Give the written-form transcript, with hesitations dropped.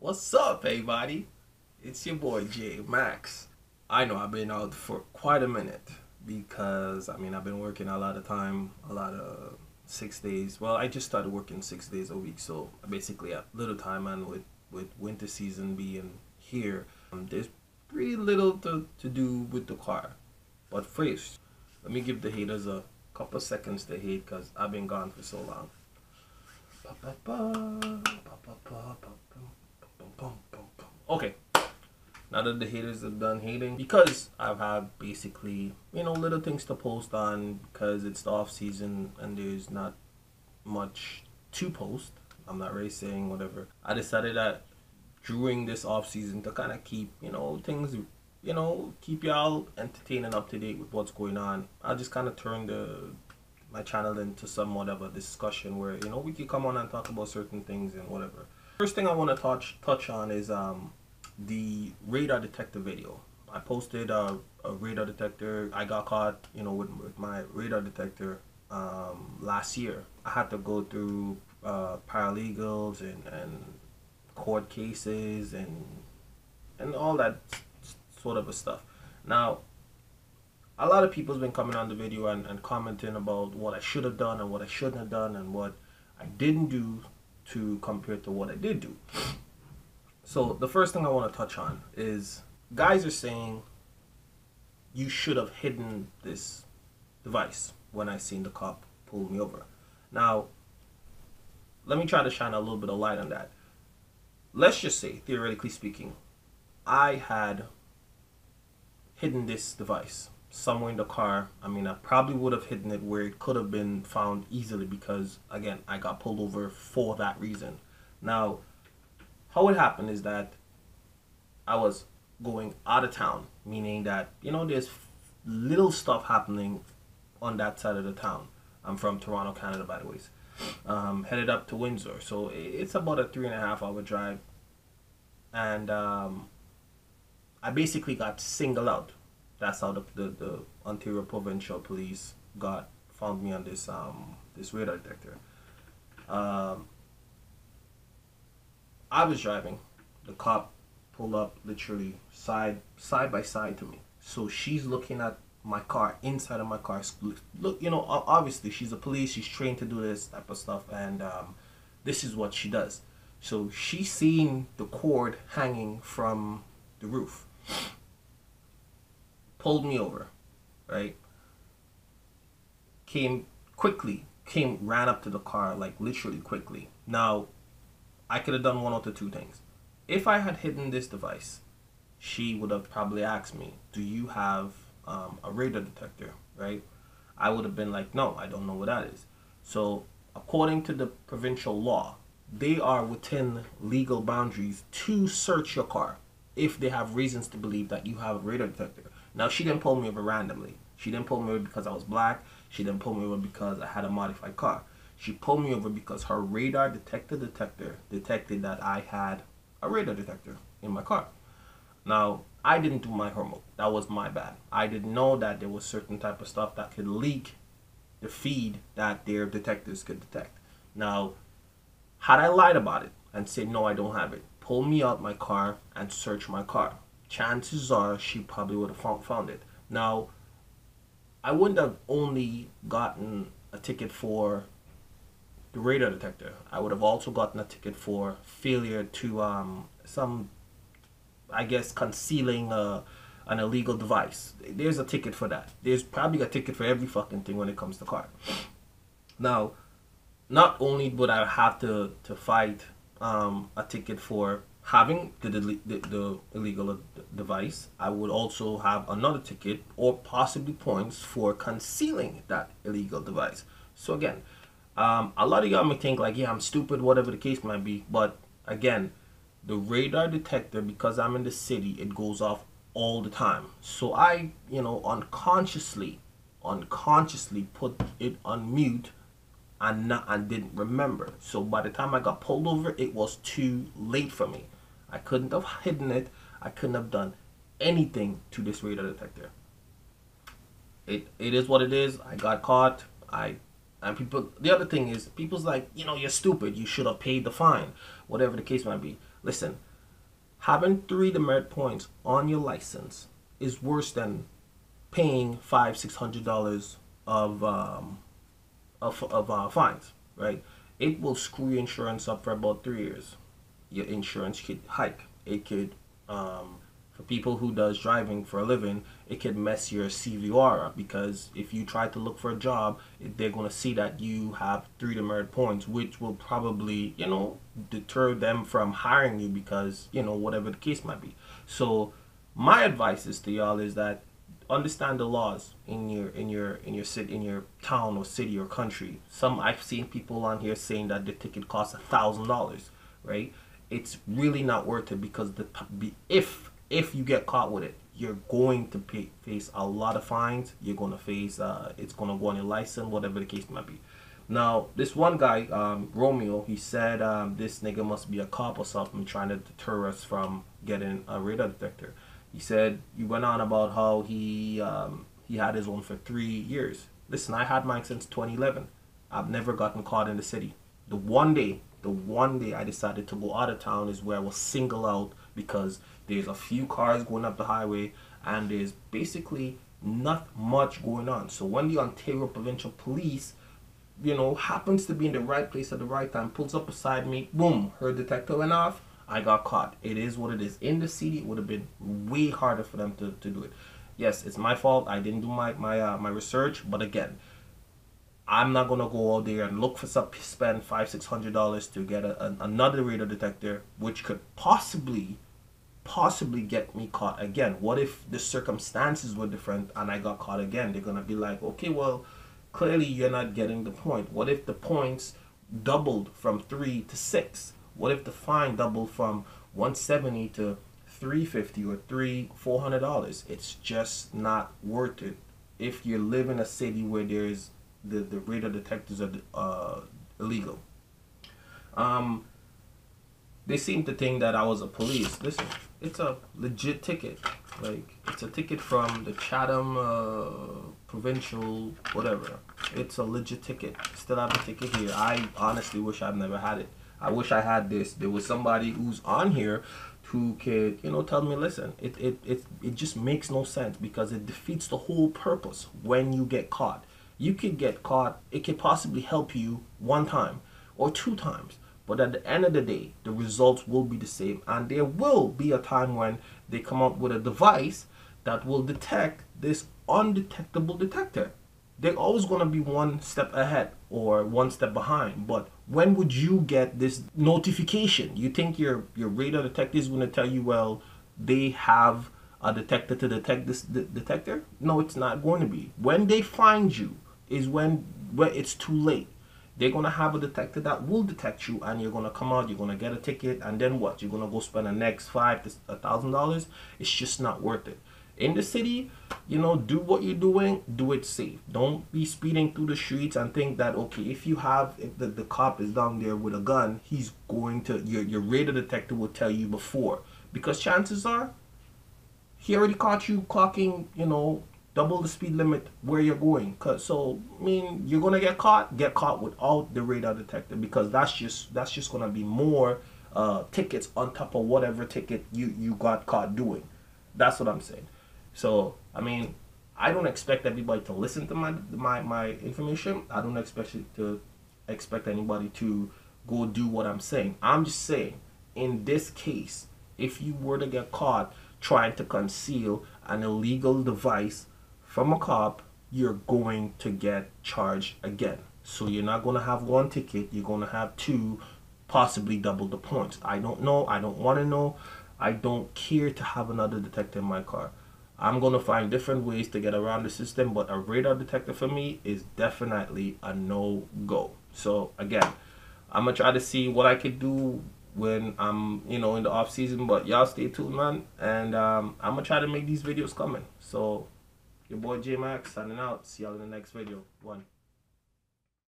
What's up, everybody? It's your boy J Max. I know I've been out for quite a minute because I've been working a lot of time, a lot of 6 days. Well, I just started working 6 days a week, so I basically have little time, and with winter season being here, there's pretty little to do with the car. But first, let me give the haters a couple seconds to hate because I've been gone for so long. Okay, now that the haters have done hating, because I've had basically, little things to post on because it's the off season and there's not much to post. I'm not really saying whatever. I decided that during this off season to kind of keep, things, keep y'all entertained and up to date with what's going on. I'll just kind of turn my channel into somewhat of a discussion where we can come on and talk about certain things and whatever. First thing I want to touch on is the radar detector video. I posted a radar detector. I got caught with my radar detector last year. I had to go through paralegals and court cases and all that sort of stuff. Now, a lot of people's been coming on the video and commenting about what I should have done and what I shouldn't have done and what I didn't do to compare to what I did do. So the first thing I want to touch on is guys are saying you should have hidden this device when I seen the cop pull me over. Now, let me try to shine a little bit of light on that. Let's just say, theoretically speaking, I had hidden this device somewhere in the car. I probably would have hidden it where it could have been found easily because, again, I got pulled over for that reason. Now, how it happened is that I was going out of town, meaning that, there's little stuff happening on that side of the town. I'm from Toronto, Canada, by the way. Headed up to Windsor. So it's about a 3.5 hour drive. And I basically got singled out. That's how the Ontario Provincial Police found me on this radar detector. I was driving. The cop pulled up literally side by side to me. So she's looking at my car, inside of my car. Look, obviously she's a police. She's trained to do this type of stuff, and this is what she does. So she's seeing the cord hanging from the roof. Pulled me over, right? Ran up to the car, like literally quickly. Now, I could have done one of the two things. If I had hidden this device, she would have probably asked me, do you have a radar detector, right? I would have been like, no, I don't know what that is. So according to the provincial law, they are within legal boundaries to search your car if they have reasons to believe that you have a radar detector. Now, she didn't pull me over randomly. She didn't pull me over because I was black. She didn't pull me over because I had a modified car. She pulled me over because her radar detector detected that I had a radar detector in my car. Now, I didn't do my homework. That was my bad. I didn't know that there was certain type of stuff that could leak the feed that their detectors could detect. Now, had I lied about it and said, no, I don't have it, pull me out my car and search my car, chances are she probably would have found it. Now, I wouldn't have only gotten a ticket for the radar detector. I would have also gotten a ticket for failure to concealing an illegal device. There's a ticket for that. There's probably a ticket for every fucking thing when it comes to car. Now, not only would I have to fight a ticket for having the illegal device, I would also have another ticket or possibly points for concealing that illegal device. So again, a lot of y'all may think like, yeah, I'm stupid, whatever the case might be. But again, the radar detector, because I'm in the city, it goes off all the time. So I, unconsciously put it on mute and didn't remember. So by the time I got pulled over, it was too late for me. I couldn't have hidden it. I couldn't have done anything to this radar detector. It is what it is. I got caught. And people, the other thing is, people's like, you're stupid. You should have paid the fine, whatever the case might be. Listen, Having 3 demerit points on your license is worse than paying $500-600 of fines, right? It will screw your insurance up for about 3 years. Your insurance could hike. It could, for people who does driving for a living, it could mess your CVR up, because if you try to look for a job, they're going to see that you have 3 demerit points, which will probably, deter them from hiring you, because, whatever the case might be. So my advice is to y'all is that understand the laws in your city, in your town or city or country. I've seen people on here saying that the ticket costs $1,000, right? It's really not worth it, because if you get caught with it, you're going to face a lot of fines. You're going to face it's going to go on your license, whatever the case might be. Now, this one guy, Romeo, he said this nigga must be a cop or something trying to deter us from getting a radar detector. He said, he went on about how he had his own for 3 years. Listen, I had mine since 2011. I've never gotten caught in the city. The one day I decided to go out of town is where I was singled out, because there's a few cars going up the highway and there's basically not much going on. So when the Ontario Provincial Police, happens to be in the right place at the right time, pulls up beside me, boom, her detector went off, I got caught. It is what it is. In the city, it would have been way harder for them to do it. Yes, it's my fault. I didn't do my research, but again, I'm not gonna go out there and look for spend $500-600 to get another radar detector, which could possibly get me caught again. What if the circumstances were different and I got caught again? They're gonna be like, okay, well, clearly you're not getting the point. What if the points doubled from 3 to 6? What if the fine doubled from $170 to $350 or $400? It's just not worth it. If you live in a city where there's the radar detectors are illegal. They seem to think that I was a police. Listen, it's a legit ticket. Like, it's a ticket from the Chatham provincial whatever. It's a legit ticket. Still have a ticket here. I honestly wish I'd never had it. I wish I had this. There was somebody who's on here who could, tell me, listen, it just makes no sense, because it defeats the whole purpose. When you get caught, you could get caught. It could possibly help you 1 time or 2 times. But at the end of the day, the results will be the same. And there will be a time when they come out with a device that will detect this undetectable detector. They're always going to be 1 step ahead or 1 step behind. But when would you get this notification? You think your radar detector is going to tell you, well, they have a detector to detect this detector? No, it's not going to be. When they find you is when it's too late. They're going to have a detector that will detect you, and you're going to come out, you're going to get a ticket, and then what? You're going to go spend the next $500 to $1,000? It's just not worth it. In the city, do what you're doing, do it safe. Don't be speeding through the streets and think that, okay, if the cop is down there with a gun, he's going to, your radar detector will tell you before. Because chances are, he already caught you clocking, double the speed limit where you're going. So, I mean, you're gonna get caught without the radar detector, because that's just gonna be more tickets on top of whatever ticket you got caught doing. That's what I'm saying. So, I mean, I don't expect everybody to listen to my information. I don't expect anybody to go do what I'm saying. I'm just saying, in this case, if you were to get caught trying to conceal an illegal device from a cop, you're going to get charged again. So you're not going to have 1 ticket, you're going to have 2, possibly double the points. I don't know, I don't want to know, I don't care to have another detector in my car. I'm going to find different ways to get around the system, but a radar detector for me is definitely a no-go. So again, I'm going to try to see what I could do when I'm, in the off season, but y'all stay tuned, man, and I'm going to try to make these videos coming. So your boy J Max signing out. See y'all in the next video. 1.